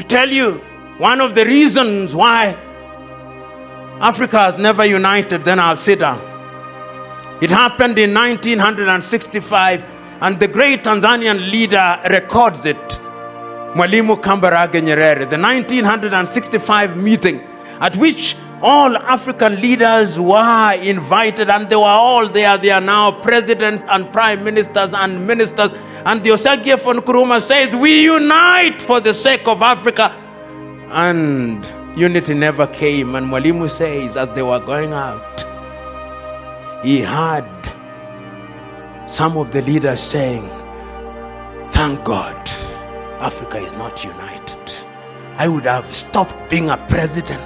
to tell you one of the reasons why Africa has never united, then I'll sit down. It happened in 1965, and the great Tanzanian leader records it. Mwalimu Kambarage Nyerere, the 1965 meeting at which all African leaders were invited, and they were all there. They are now presidents and prime ministers and ministers. And the Osagyefo Nkrumah says, we unite for the sake of Africa. And unity never came. And Mwalimu says, as they were going out, he heard some of the leaders saying, thank God, Africa is not united. I would have stopped being a president.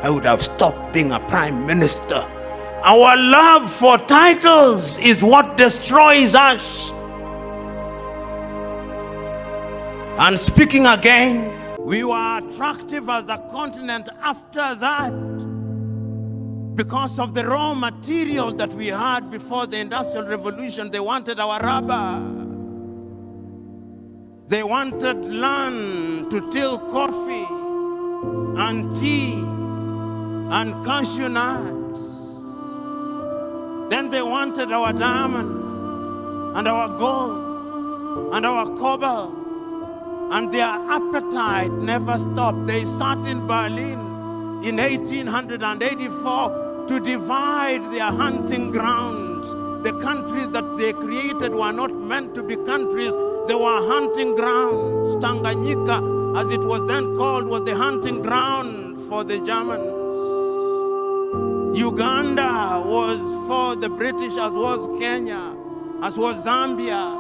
I would have stopped being a prime minister. Our love for titles is what destroys us. And speaking again, we were attractive as a continent after that because of the raw material that we had before the Industrial Revolution. They wanted our rubber. They wanted land to till coffee and tea and cashew nuts. Then they wanted our diamond and our gold and our cobalt. And their appetite never stopped. They sat in Berlin in 1884 to divide their hunting grounds. The countries that they created were not meant to be countries. They were hunting grounds. Tanganyika, as it was then called, was the hunting ground for the Germans. Uganda was for the British, as was Kenya, as was Zambia.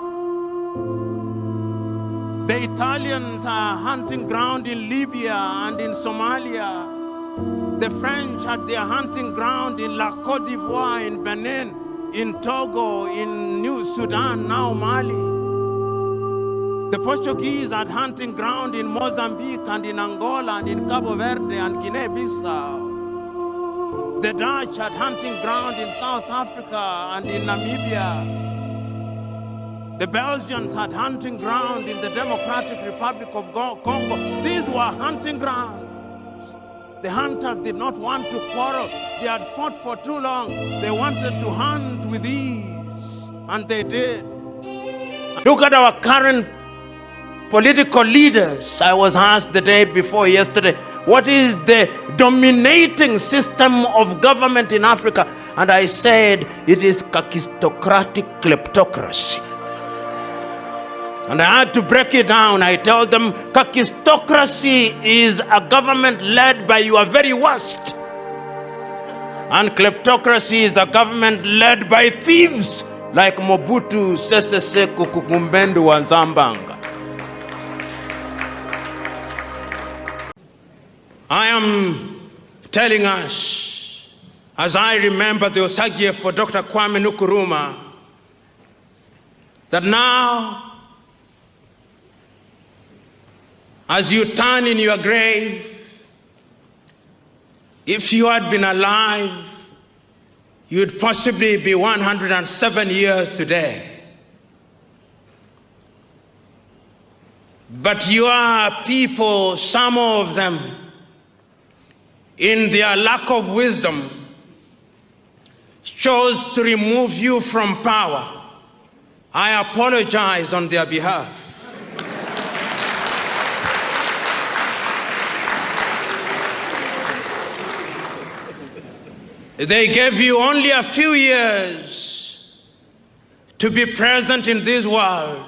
The Italians are hunting ground in Libya and in Somalia. The French had their hunting ground in La Côte d'Ivoire, in Benin, in Togo, in New Sudan, now Mali. The Portuguese had hunting ground in Mozambique and in Angola and in Cabo Verde and Guinea-Bissau. The Dutch had hunting ground in South Africa and in Namibia. The Belgians had hunting ground in the Democratic Republic of Congo. These were hunting grounds. The hunters did not want to quarrel. They had fought for too long. They wanted to hunt with ease, and they did. Look at our current political leaders. I was asked the day before yesterday, what is the dominating system of government in Africa? And I said, it is kakistocratic kleptocracy. And I had to break it down. I told them, kakistocracy is a government led by your very worst. And kleptocracy is a government led by thieves like Mobutu Sese Seko Kukumbendu wa Zambanga. I am telling us, as I remember the Osagyefo Dr. Kwame Nkrumah, that now, as you turn in your grave, if you had been alive, you'd possibly be 107 years today. But your people, some of them, in their lack of wisdom, chose to remove you from power. I apologize on their behalf. They gave you only a few years to be present in this world.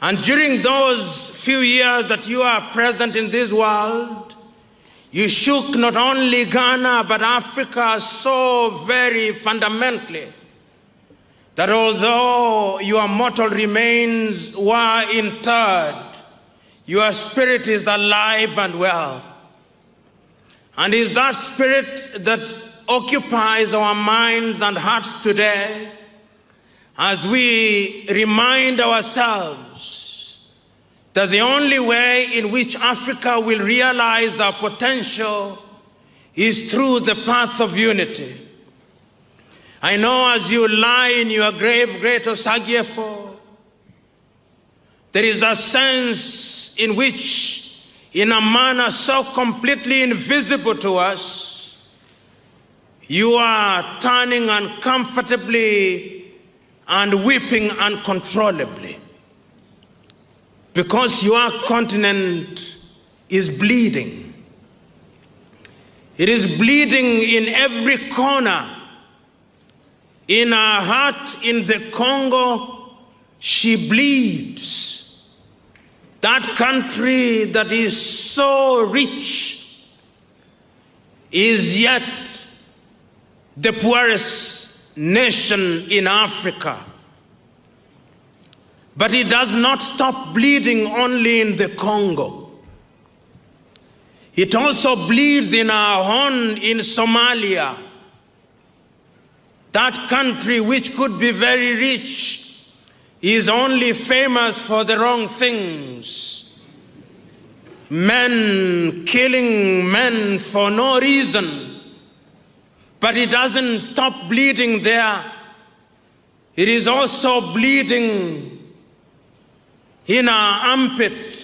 And during those few years that you are present in this world, you shook not only Ghana, but Africa so very fundamentally that although your mortal remains were interred, your spirit is alive and well. And it's that spirit that occupies our minds and hearts today as we remind ourselves that the only way in which Africa will realize our potential is through the path of unity. I know as you lie in your grave, great Osagyefo, there is a sense in which in a manner so completely invisible to us, you are turning uncomfortably and weeping uncontrollably, because your continent is bleeding. It is bleeding in every corner. In our heart, in the Congo, she bleeds. That country that is so rich is yet the poorest nation in Africa. But it does not stop bleeding only in the Congo. It also bleeds in our horn in Somalia. That country, which could be very rich, is only famous for the wrong things. Men killing men for no reason. But it doesn't stop bleeding there. It is also bleeding in our armpit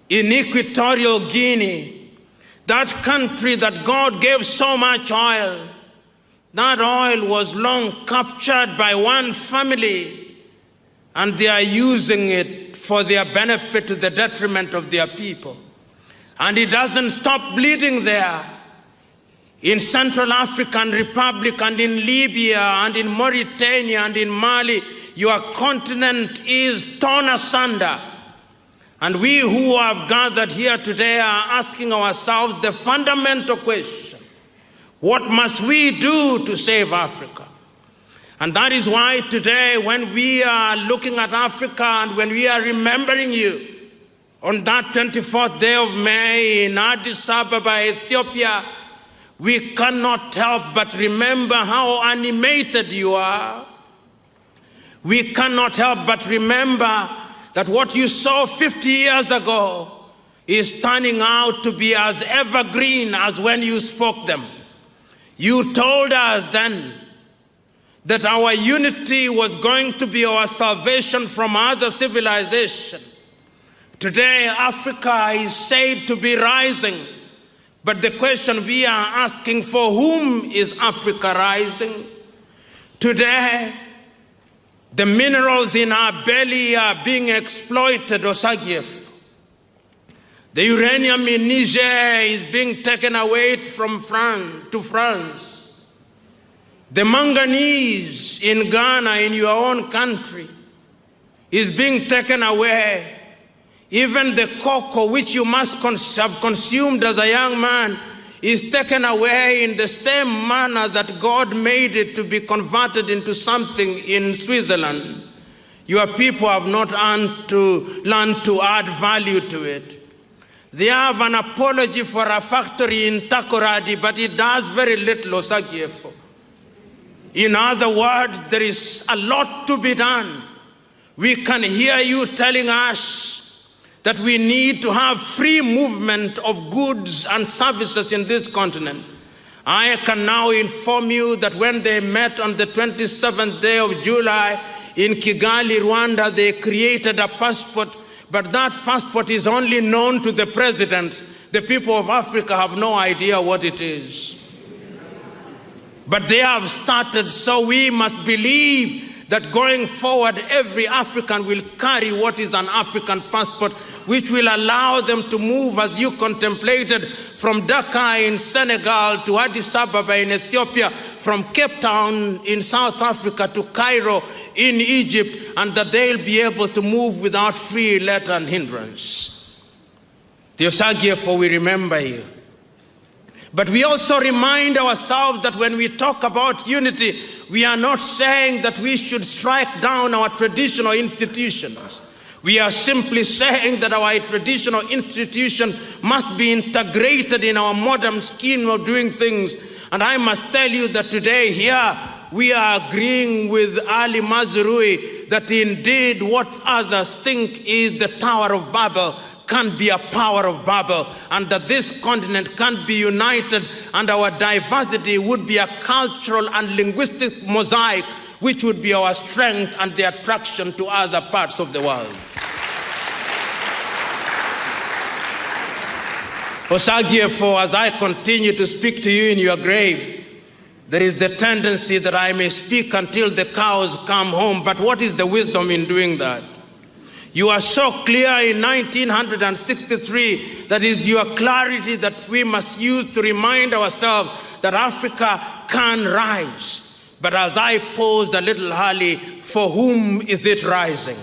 in Equatorial Guinea. That country that God gave so much oil, that oil was long captured by one family, and they are using it for their benefit to the detriment of their people. And it doesn't stop bleeding there. In Central African Republic and in Libya and in Mauritania and in Mali, your continent is torn asunder. And we who have gathered here today are asking ourselves the fundamental question: what must we do to save Africa? And that is why today, when we are looking at Africa and when we are remembering you on that 24th day of May in Addis Ababa, Ethiopia, we cannot help but remember how animated you are. We cannot help but remember that what you saw 50 years ago is turning out to be as evergreen as when you spoke them. You told us then that our unity was going to be our salvation from other civilization. Today, Africa is said to be rising, but the question we are asking, for whom is Africa rising? Today, the minerals in our belly are being exploited, Osagiev. The uranium in Niger is being taken away from France to France. The manganese in Ghana, in your own country, is being taken away. Even the cocoa, which you must have consumed as a young man, is taken away in the same manner that God made it to be converted into something in Switzerland. Your people have not learned to add value to it. They have an apology for a factory in Takoradi, but it does very little, Osagiefo. In other words, there is a lot to be done. We can hear you telling us that we need to have free movement of goods and services in this continent. I can now inform you that when they met on the 27th day of July in Kigali, Rwanda, they created a passport, but that passport is only known to the president. The people of Africa have no idea what it is. But they have started, so we must believe that going forward, every African will carry what is an African passport, which will allow them to move, as you contemplated, from Dakar in Senegal to Addis Ababa in Ethiopia, from Cape Town in South Africa to Cairo in Egypt, and that they'll be able to move without free let and hindrance. The Osagiefo, we remember you. But we also remind ourselves that when we talk about unity, we are not saying that we should strike down our traditional institutions. We are simply saying that our traditional institution must be integrated in our modern scheme of doing things. And I must tell you that today here, we are agreeing with Ali Mazrui that indeed what others think is the Tower of Babel can be a power of Babel, and that this continent can be united, and our diversity would be a cultural and linguistic mosaic, which would be our strength and the attraction to other parts of the world. Osagyefo, as I continue to speak to you in your grave, there is the tendency that I may speak until the cows come home. But what is the wisdom in doing that? You are so clear in 1963 that is your clarity that we must use to remind ourselves that Africa can rise. But as I posed a little early, for whom is it rising?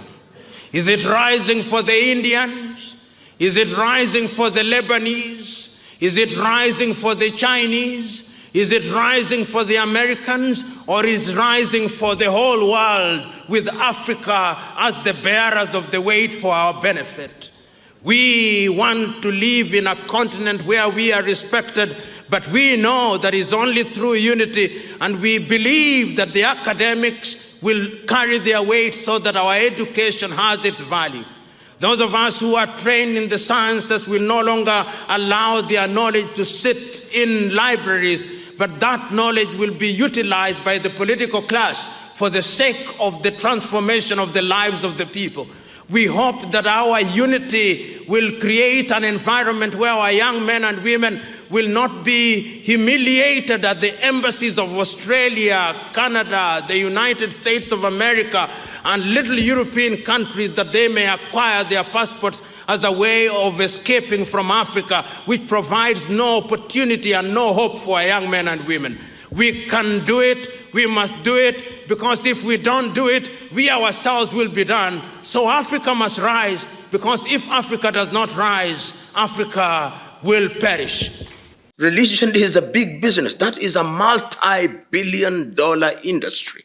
Is it rising for the Indians? Is it rising for the Lebanese? Is it rising for the Chinese? Is it rising for the Americans? Or is it rising for the whole world with Africa as the bearers of the weight for our benefit? We want to live in a continent where we are respected, but we know that it's only through unity, and we believe that the academics will carry their weight so that our education has its value. Those of us who are trained in the sciences will no longer allow their knowledge to sit in libraries, but that knowledge will be utilized by the political class for the sake of the transformation of the lives of the people. We hope that our unity will create an environment where our young men and women will not be humiliated at the embassies of Australia, Canada, the United States of America, and little European countries, that they may acquire their passports as a way of escaping from Africa, which provides no opportunity and no hope for our young men and women. We can do it, we must do it, because if we don't do it, we ourselves will be done. So Africa must rise, because if Africa does not rise, Africa will perish. Religion is a big business. That is a multi-billion-dollar industry.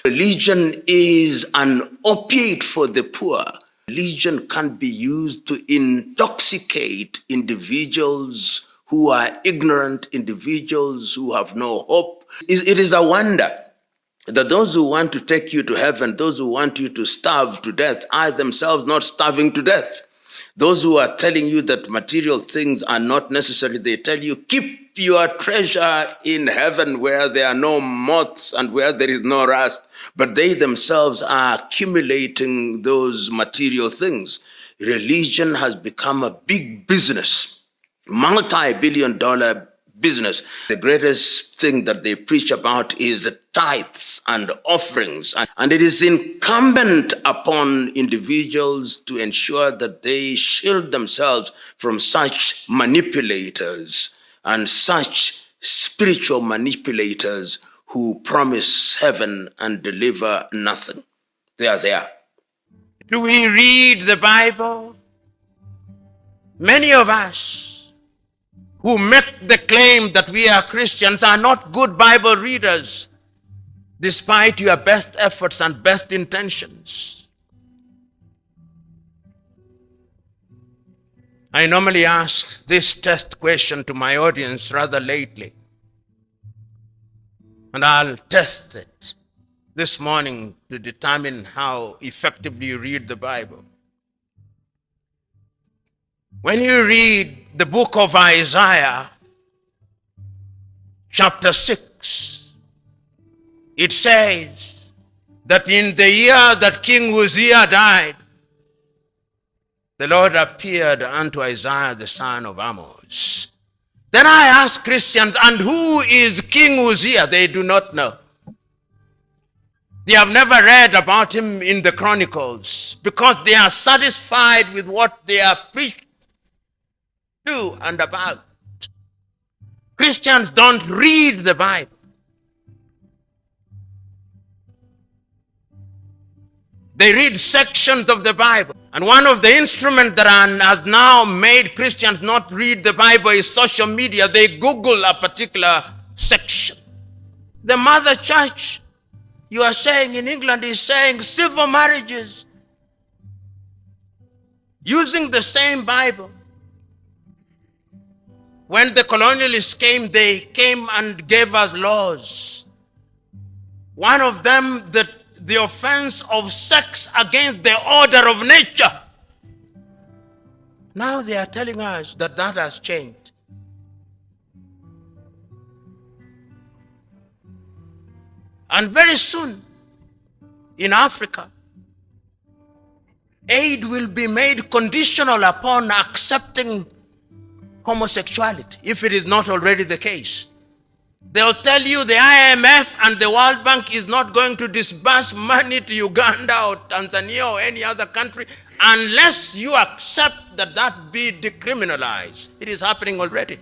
Religion is an opiate for the poor. Religion can be used to intoxicate individuals who are ignorant, individuals who have no hope. It is a wonder that those who want to take you to heaven, those who want you to starve to death, are themselves not starving to death. Those who are telling you that material things are not necessary, they tell you, keep your treasure in heaven where there are no moths and where there is no rust. But they themselves are accumulating those material things. Religion has become a big business, multi-billion-dollar business. The greatest thing that they preach about is tithes and offerings. And it is incumbent upon individuals to ensure that they shield themselves from such manipulators and such spiritual manipulators who promise heaven and deliver nothing. They are there. Do we read the Bible? Many of us who make the claim that we are Christians are not good Bible readers, despite your best efforts and best intentions. I normally ask this test question to my audience rather lately, and I'll test it this morning to determine how effectively you read the Bible. When you read the book of Isaiah, chapter 6, it says that in the year that King Uzziah died, the Lord appeared unto Isaiah the son of Amos. Then I ask Christians, and who is King Uzziah? They do not know. They have never read about him in the Chronicles because they are satisfied with what they are preached to and about. Christians don't read the Bible. They read sections of the Bible. And one of the instruments that has now made Christians not read the Bible is social media. They Google a particular section. The mother church, you are saying in England, is saying civil marriages using the same Bible. When the colonialists came, they came and gave us laws. One of them, the offense of sex against the order of nature. Now they are telling us that that has changed. And very soon, in Africa, aid will be made conditional upon accepting homosexuality, if it is not already the case. They'll tell you the IMF and the World Bank is not going to disburse money to Uganda or Tanzania or any other country unless you accept that that be decriminalized. It is happening already.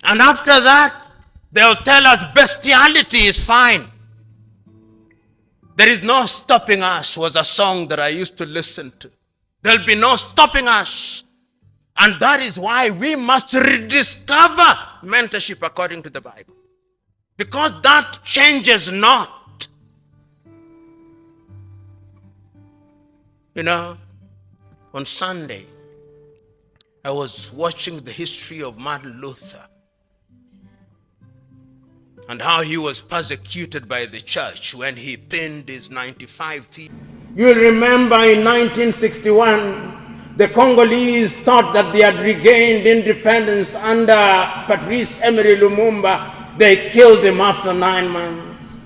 And after that, they'll tell us bestiality is fine. There is no stopping us was a song that I used to listen to. There'll be no stopping us. And that is why we must rediscover mentorship according to the Bible. Because that changes not. You know, on Sunday, I was watching the history of Martin Luther and how he was persecuted by the church when he penned his 95 Theses. You remember in 1961, the Congolese thought that they had regained independence under Patrice Emery Lumumba. They killed him after 9 months.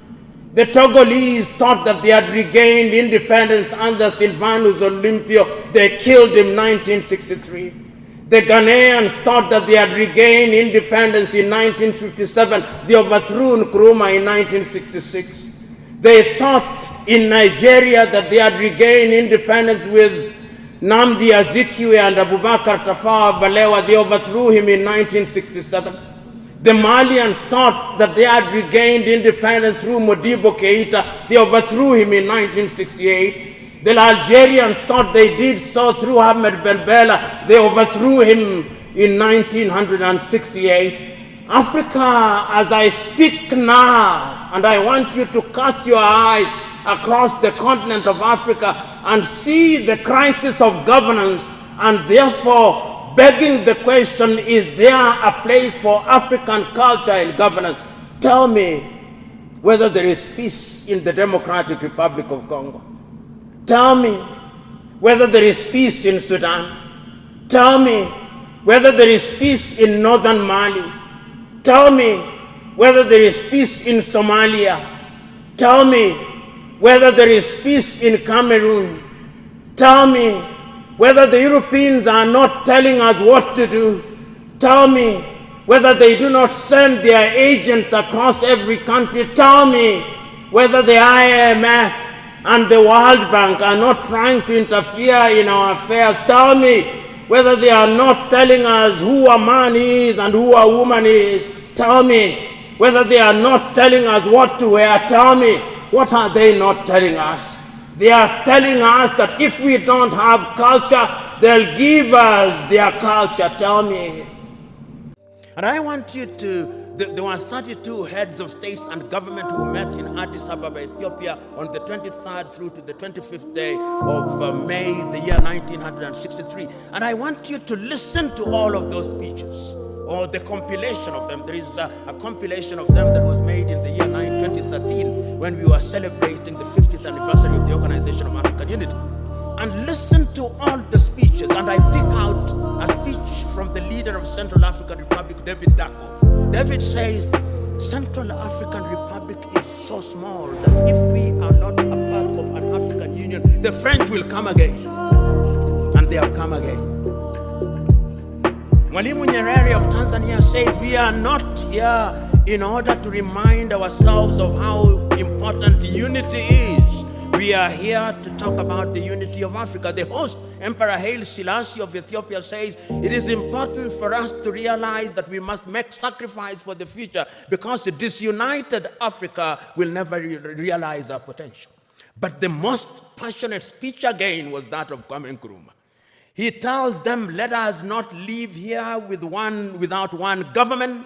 The Togolese thought that they had regained independence under Sylvanus Olympio. They killed him in 1963. The Ghanaians thought that they had regained independence in 1957. They overthrew Nkrumah in 1966. They thought in Nigeria that they had regained independence with Nnamdi Azikiwe and Abubakar Tafawa Balewa. They overthrew him in 1967. The Malians thought that they had regained independence through Modibo Keita. They overthrew him in 1968. The Algerians thought they did so through Ahmed Ben Bella. They overthrew him in 1968. Africa, as I speak now, and I want you to cast your eyes across the continent of Africa and see the crisis of governance, and therefore begging the question, is there a place for African culture in governance? Tell me whether there is peace in the Democratic Republic of Congo. Tell me whether there is peace in Sudan. Tell me whether there is peace in northern Mali. Tell me whether there is peace in Somalia. Tell me whether there is peace in Cameroon. Tell me whether the Europeans are not telling us what to do. Tell me whether they do not send their agents across every country. Tell me whether the IMF and the World Bank are not trying to interfere in our affairs. Tell me whether they are not telling us who a man is and who a woman is. Tell me whether they are not telling us what to wear. Tell me, what are they not telling us? They are telling us that if we don't have culture, they'll give us their culture. Tell me. And I want you to, there were 32 heads of states and government who met in Addis Ababa, Ethiopia on the 23rd through to the 25th day of May, the year 1963. And I want you to listen to all of those speeches, or the compilation of them. There is a compilation of them that was made in the year 2013 when we were celebrating the 50th anniversary of the Organization of African Unity. And listen to all the speeches, and I pick out a speech from the leader of Central African Republic, David Dacko. David says, Central African Republic is so small that if we are not a part of an African Union, the French will come again. And they have come again. Mwalimu Nyerere of Tanzania says, we are not here in order to remind ourselves of how important unity is. We are here to talk about the unity of Africa. The host, Emperor Haile Selassie of Ethiopia, says, it is important for us to realize that we must make sacrifice for the future because a disunited Africa will never realize our potential. But the most passionate speech again was that of Kwame Nkrumah. He tells them, let us not live here without one government,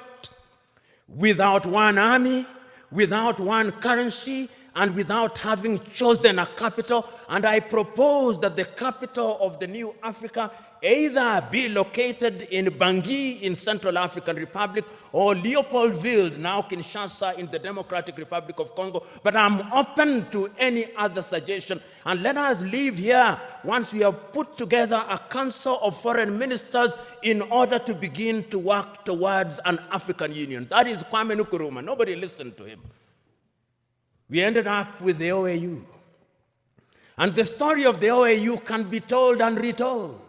without one army, without one currency, and without having chosen a capital. And I propose that the capital of the new Africa either be located in Bangui in Central African Republic or Leopoldville, now Kinshasa, in the Democratic Republic of Congo. But I'm open to any other suggestion. And let us live here once we have put together a council of foreign ministers in order to begin to work towards an African Union. That is Kwame Nkrumah. Nobody listened to him. We ended up with the OAU. And the story of the OAU can be told and retold.